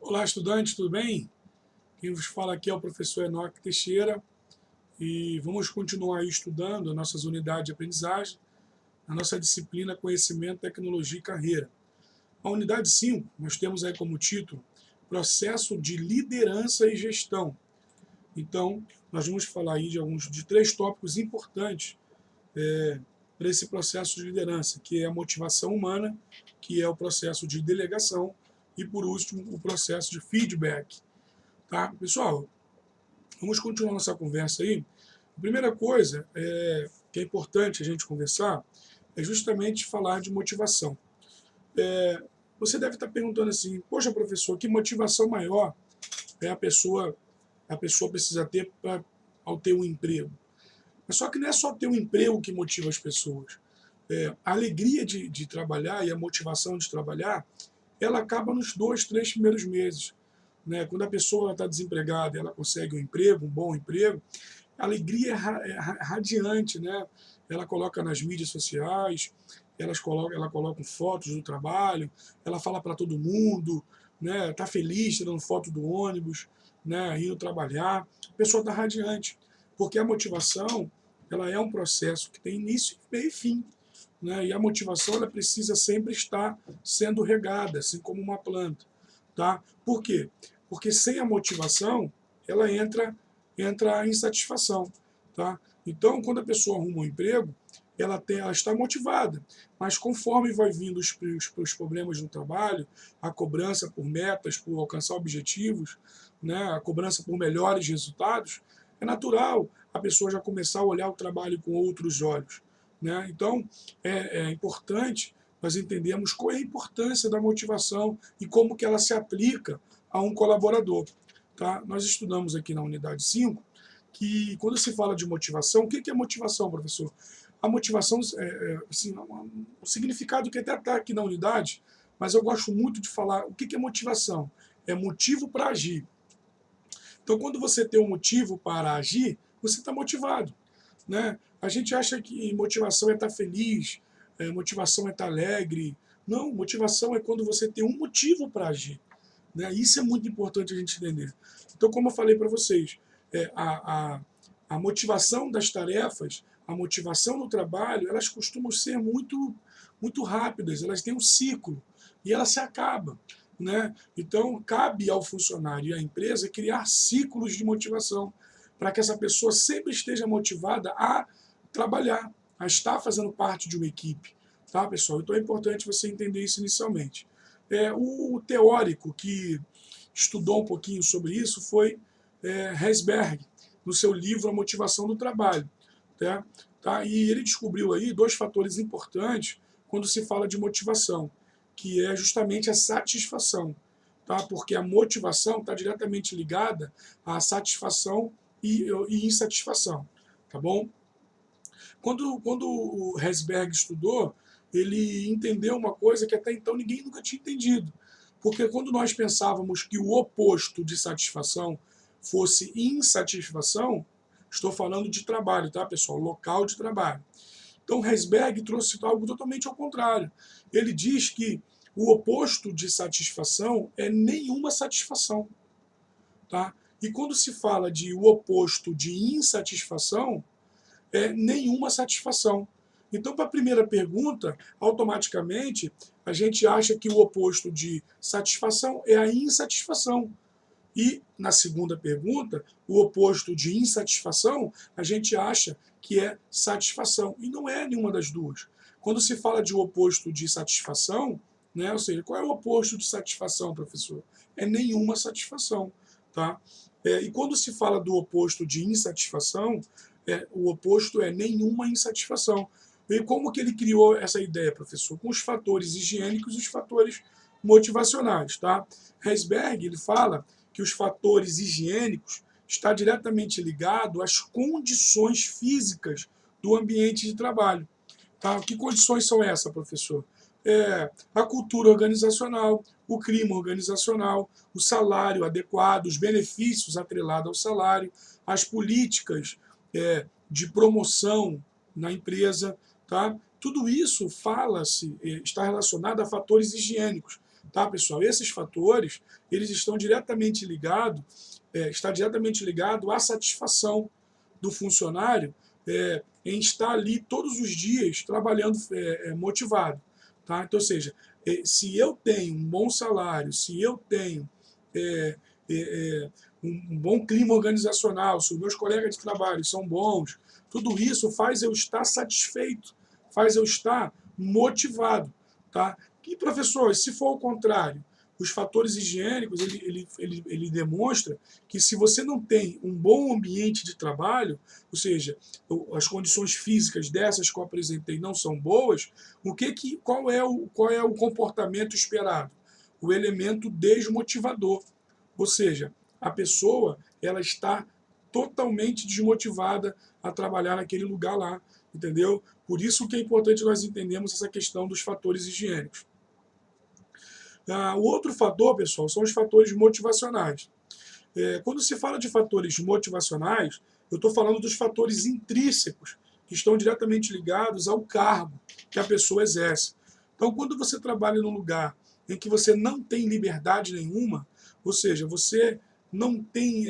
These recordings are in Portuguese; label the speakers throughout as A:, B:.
A: Olá, estudantes, tudo bem? Quem vos fala aqui é o professor Enoque Teixeira e vamos continuar aí estudando as nossas unidades de aprendizagem, a nossa disciplina Conhecimento, Tecnologia e Carreira. A unidade 5, nós temos aí como título Processo de Liderança e Gestão. Então, nós vamos falar aí de três tópicos importantes para esse processo de liderança, que é a motivação humana, que é o processo de delegação e, por último, o processo de feedback. Tá? Pessoal, vamos continuar nossa conversa aí. A primeira coisa que é importante a gente conversar é justamente falar de motivação. Você deve estar perguntando assim, poxa, professor, que motivação maior a pessoa precisa ter ao ter um emprego? Mas só que não é só ter um emprego que motiva as pessoas. A alegria de trabalhar e a motivação de trabalhar, ela acaba nos 2, 3 primeiros meses. Né? Quando a pessoa está desempregada e ela consegue um emprego, um bom emprego, a alegria é radiante, né? Ela coloca nas mídias sociais, ela coloca fotos do trabalho, ela fala para todo mundo, né? Tá feliz tirando foto do ônibus, né? Indo trabalhar, a pessoa está radiante, porque a motivação ela é um processo que tem início, meio e fim, né? E a motivação ela precisa sempre estar sendo regada, assim como uma planta, tá? Por quê? Porque sem a motivação ela entra a insatisfação, tá? Então, quando a pessoa arruma um emprego, ela está motivada, mas conforme vai vindo os problemas no trabalho, a cobrança por metas, por alcançar objetivos, né, a cobrança por melhores resultados, é natural a pessoa já começar a olhar o trabalho com outros olhos. Né? Então, é importante nós entendermos qual é a importância da motivação e como que ela se aplica a um colaborador. Tá? Nós estudamos aqui na unidade 5 que quando se fala de motivação, o que é motivação, professor? A motivação, assim, o significado que até está aqui na unidade, mas eu gosto muito de falar o que é motivação. É motivo para agir. Então, quando você tem um motivo para agir, você está motivado. Né? A gente acha que motivação é estar feliz, motivação é estar alegre. Não, motivação é quando você tem um motivo para agir. Né? Isso é muito importante a gente entender. Então, como eu falei para vocês, a motivação das tarefas, a motivação no trabalho, elas costumam ser muito rápidas, elas têm um ciclo e ela se acaba. Né? Então, cabe ao funcionário e à empresa criar ciclos de motivação para que essa pessoa sempre esteja motivada a trabalhar, a estar fazendo parte de uma equipe. Tá, pessoal? Então é importante você entender isso inicialmente. O teórico que estudou um pouquinho sobre isso foi Herzberg, no seu livro A Motivação do Trabalho. Tá? E ele descobriu aí dois fatores importantes quando se fala de motivação, que é justamente a satisfação. Tá? Porque a motivação está diretamente ligada à satisfação e insatisfação. Tá bom? Quando o Herzberg estudou, ele entendeu uma coisa que até então ninguém nunca tinha entendido. Porque quando nós pensávamos que o oposto de satisfação fosse insatisfação, estou falando de trabalho, tá, pessoal? Local de trabalho. Então, Herzberg trouxe algo totalmente ao contrário. Ele diz que o oposto de satisfação é nenhuma satisfação. Tá? E quando se fala de o oposto de insatisfação, é nenhuma satisfação. Então, para a primeira pergunta, automaticamente a gente acha que o oposto de satisfação é a insatisfação. E na segunda pergunta, o oposto de insatisfação, a gente acha que é satisfação. E não é nenhuma das duas. Quando se fala de o oposto de satisfação, né, ou seja, qual é o oposto de satisfação, professor? É nenhuma satisfação. Tá? E quando se fala do oposto de insatisfação, o oposto é nenhuma insatisfação. E como que ele criou essa ideia, professor? Com os fatores higiênicos e os fatores motivacionais. Tá? Herzberg ele fala que os fatores higiênicos está diretamente ligado às condições físicas do ambiente de trabalho. Tá? Que condições são essas, professor? A cultura organizacional, o clima organizacional, o salário adequado, os benefícios atrelados ao salário, as políticas de promoção na empresa. Tá? Tudo isso está relacionado a fatores higiênicos. tá, pessoal? Esses fatores, eles estão diretamente ligados, está diretamente ligado à satisfação do funcionário em estar ali todos os dias trabalhando motivado. Tá? Então, ou seja, se eu tenho um bom salário, se eu tenho um bom clima organizacional, se os meus colegas de trabalho são bons, tudo isso faz eu estar satisfeito, faz eu estar motivado. Tá? E, professor, se for o contrário, os fatores higiênicos, ele demonstra que se você não tem um bom ambiente de trabalho, ou seja, as condições físicas dessas que eu apresentei não são boas, qual é o comportamento esperado? O elemento desmotivador. Ou seja, a pessoa ela está totalmente desmotivada a trabalhar naquele lugar lá, entendeu? Por isso que é importante nós entendermos essa questão dos fatores higiênicos. O outro fator, pessoal, são os fatores motivacionais. Quando se fala de fatores motivacionais, eu estou falando dos fatores intrínsecos, que estão diretamente ligados ao cargo que a pessoa exerce. Então, quando você trabalha num lugar em que você não tem liberdade nenhuma, ou seja, você não tem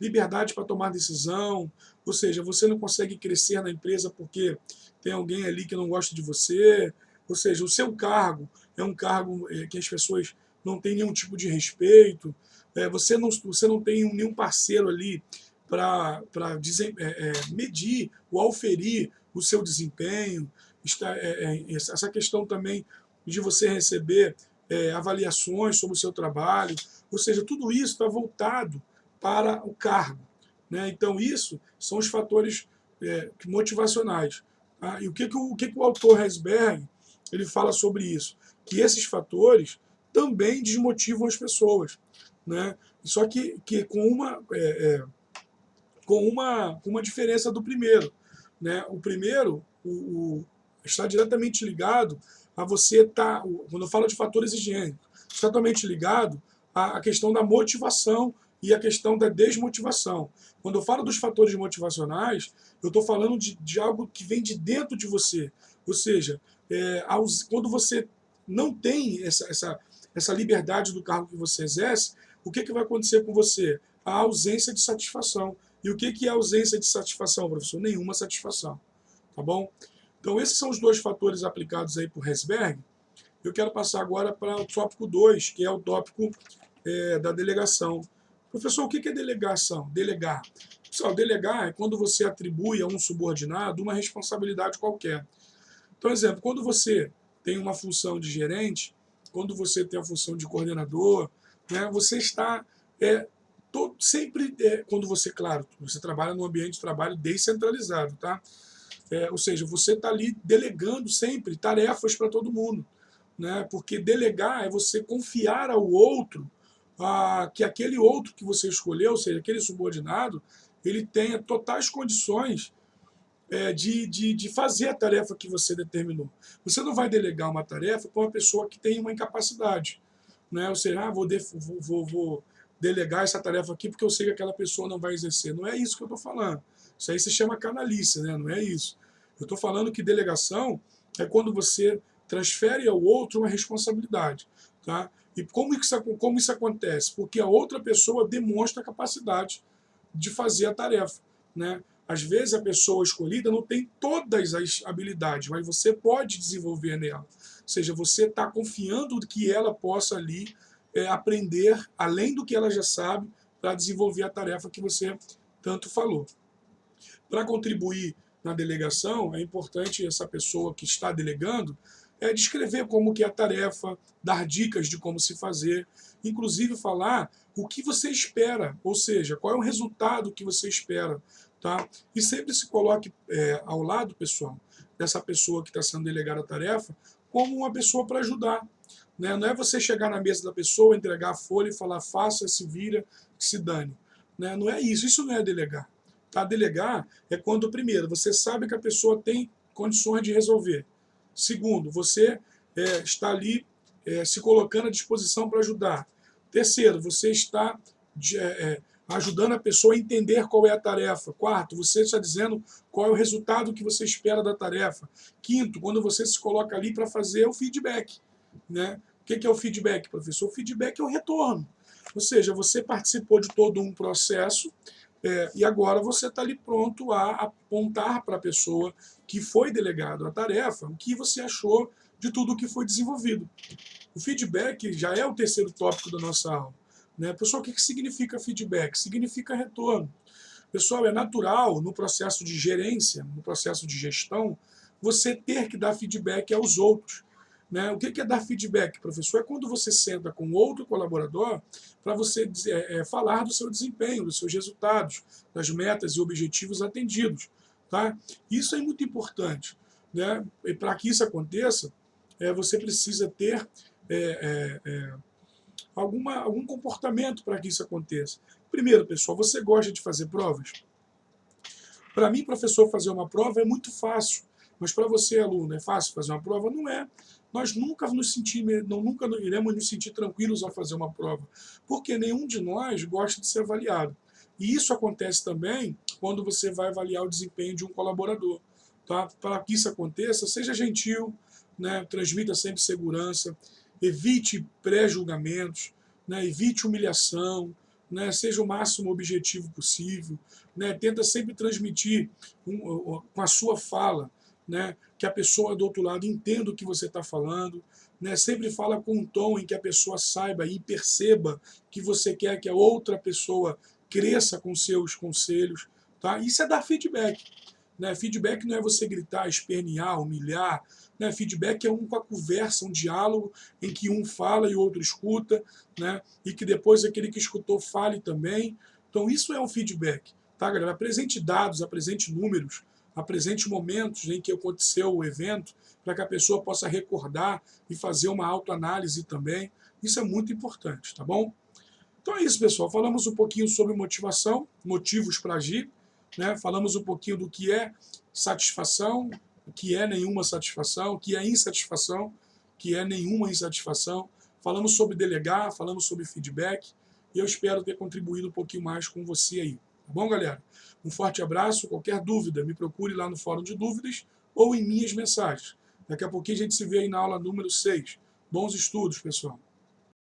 A: liberdade para tomar decisão, ou seja, você não consegue crescer na empresa porque tem alguém ali que não gosta de você, ou seja, o seu cargo é um cargo que as pessoas não têm nenhum tipo de respeito, você não tem nenhum parceiro ali para medir ou auferir o seu desempenho, essa questão também de você receber avaliações sobre o seu trabalho, ou seja, tudo isso está voltado para o cargo. Né? Então, isso são os fatores motivacionais. Tá? E o que o autor Herzberg ele fala sobre isso? Que esses fatores também desmotivam as pessoas. Né? Só que com uma diferença do primeiro. Né? O primeiro está diretamente ligado a você estar, quando eu falo de fatores higiênicos, está totalmente ligado à questão da motivação e a questão da desmotivação. Quando eu falo dos fatores motivacionais, eu estou falando de algo que vem de dentro de você. Ou seja, quando você não tem essa liberdade do cargo que você exerce, o que vai acontecer com você? A ausência de satisfação. E o que é ausência de satisfação, professor? Nenhuma satisfação. Tá bom? Então, esses são os dois fatores aplicados aí por Herzberg. Eu quero passar agora para o tópico 2, que é o tópico da delegação. Professor, o que é delegação? Delegar. Pessoal, delegar é quando você atribui a um subordinado uma responsabilidade qualquer. Então, exemplo, quando você tem uma função de gerente, quando você tem a função de coordenador, né, você está sempre, quando você, claro, você trabalha num ambiente de trabalho descentralizado, tá? Ou seja, você está ali delegando sempre tarefas para todo mundo. Né? Porque delegar é você confiar ao outro que aquele outro que você escolheu, ou seja, aquele subordinado, ele tenha totais condições de fazer a tarefa que você determinou. Você não vai delegar uma tarefa para uma pessoa que tem uma incapacidade. Né? Ou seja, vou delegar essa tarefa aqui porque eu sei que aquela pessoa não vai exercer. Não é isso que eu estou falando. Isso aí se chama canalice, né? Não é isso. Eu estou falando que delegação é quando você transfere ao outro uma responsabilidade. Tá? E como isso acontece? Porque a outra pessoa demonstra a capacidade de fazer a tarefa. Né? Às vezes a pessoa escolhida não tem todas as habilidades, mas você pode desenvolver nela. Ou seja, você está confiando que ela possa ali aprender, além do que ela já sabe, para desenvolver a tarefa que você tanto falou. Para contribuir na delegação, é importante essa pessoa que está delegando descrever como que é a tarefa, dar dicas de como se fazer, inclusive falar o que você espera, ou seja, qual é o resultado que você espera. Tá? E sempre se coloque ao lado, pessoal, dessa pessoa que está sendo delegada a tarefa, como uma pessoa para ajudar. Né? Não é você chegar na mesa da pessoa, entregar a folha e falar faça, se vira, que se dane. Né? Não é isso não é delegar. Tá? Delegar é quando, primeiro, você sabe que a pessoa tem condições de resolver. Segundo, você está ali se colocando à disposição para ajudar. Terceiro, você está ajudando a pessoa a entender qual é a tarefa. Quarto, você está dizendo qual é o resultado que você espera da tarefa. Quinto, quando você se coloca ali para fazer o feedback. Né? que é o feedback, professor? O feedback é o retorno. Ou seja, você participou de todo um processo e agora você está ali pronto a apontar para a pessoa que foi delegado a tarefa o que você achou de tudo o que foi desenvolvido. O feedback já é o terceiro tópico da nossa aula. Né? Pessoal, o que significa feedback? Significa retorno. Pessoal, é natural no processo de gerência, no processo de gestão, você ter que dar feedback aos outros. Né? O que é dar feedback, professor? É quando você senta com outro colaborador para você falar do seu desempenho, dos seus resultados, das metas e objetivos atendidos. Tá? Isso é muito importante. Né? E para que isso aconteça, você precisa ter algum comportamento para que isso aconteça. Primeiro, pessoal, você gosta de fazer provas? Para mim, professor, fazer uma prova é muito fácil, mas para você, aluno, é fácil fazer uma prova? Não é. Nós nunca iremos nos sentir tranquilos ao fazer uma prova, porque nenhum de nós gosta de ser avaliado. E isso acontece também quando você vai avaliar o desempenho de um colaborador. Tá? Para que isso aconteça, seja gentil, né? Transmita sempre segurança, evite pré-julgamentos, né? Evite humilhação, né? Seja o máximo objetivo possível, né? Tenta sempre transmitir com a sua fala, né? Que a pessoa do outro lado entenda o que você está falando, né? Sempre fala com um tom em que a pessoa saiba e perceba que você quer que a outra pessoa cresça com seus conselhos. Tá? Isso é dar feedback. Né? Feedback não é você gritar, espernear, humilhar. Né? Feedback é uma conversa, um diálogo em que um fala e o outro escuta, né? E que depois aquele que escutou fale também. Então isso é um feedback. Tá, galera? Apresente dados, apresente números, apresente momentos em que aconteceu o evento, para que a pessoa possa recordar e fazer uma autoanálise também. Isso é muito importante, tá bom? Então é isso, pessoal. Falamos um pouquinho sobre motivação, motivos para agir. Né? Falamos um pouquinho do que é satisfação, o que é nenhuma satisfação, o que é insatisfação, o que é nenhuma insatisfação. Falamos sobre delegar, falamos sobre feedback. E eu espero ter contribuído um pouquinho mais com você aí. Tá bom, galera? Um forte abraço. Qualquer dúvida, me procure lá no fórum de dúvidas ou em minhas mensagens. Daqui a pouquinho a gente se vê aí na aula número 6. Bons estudos, pessoal.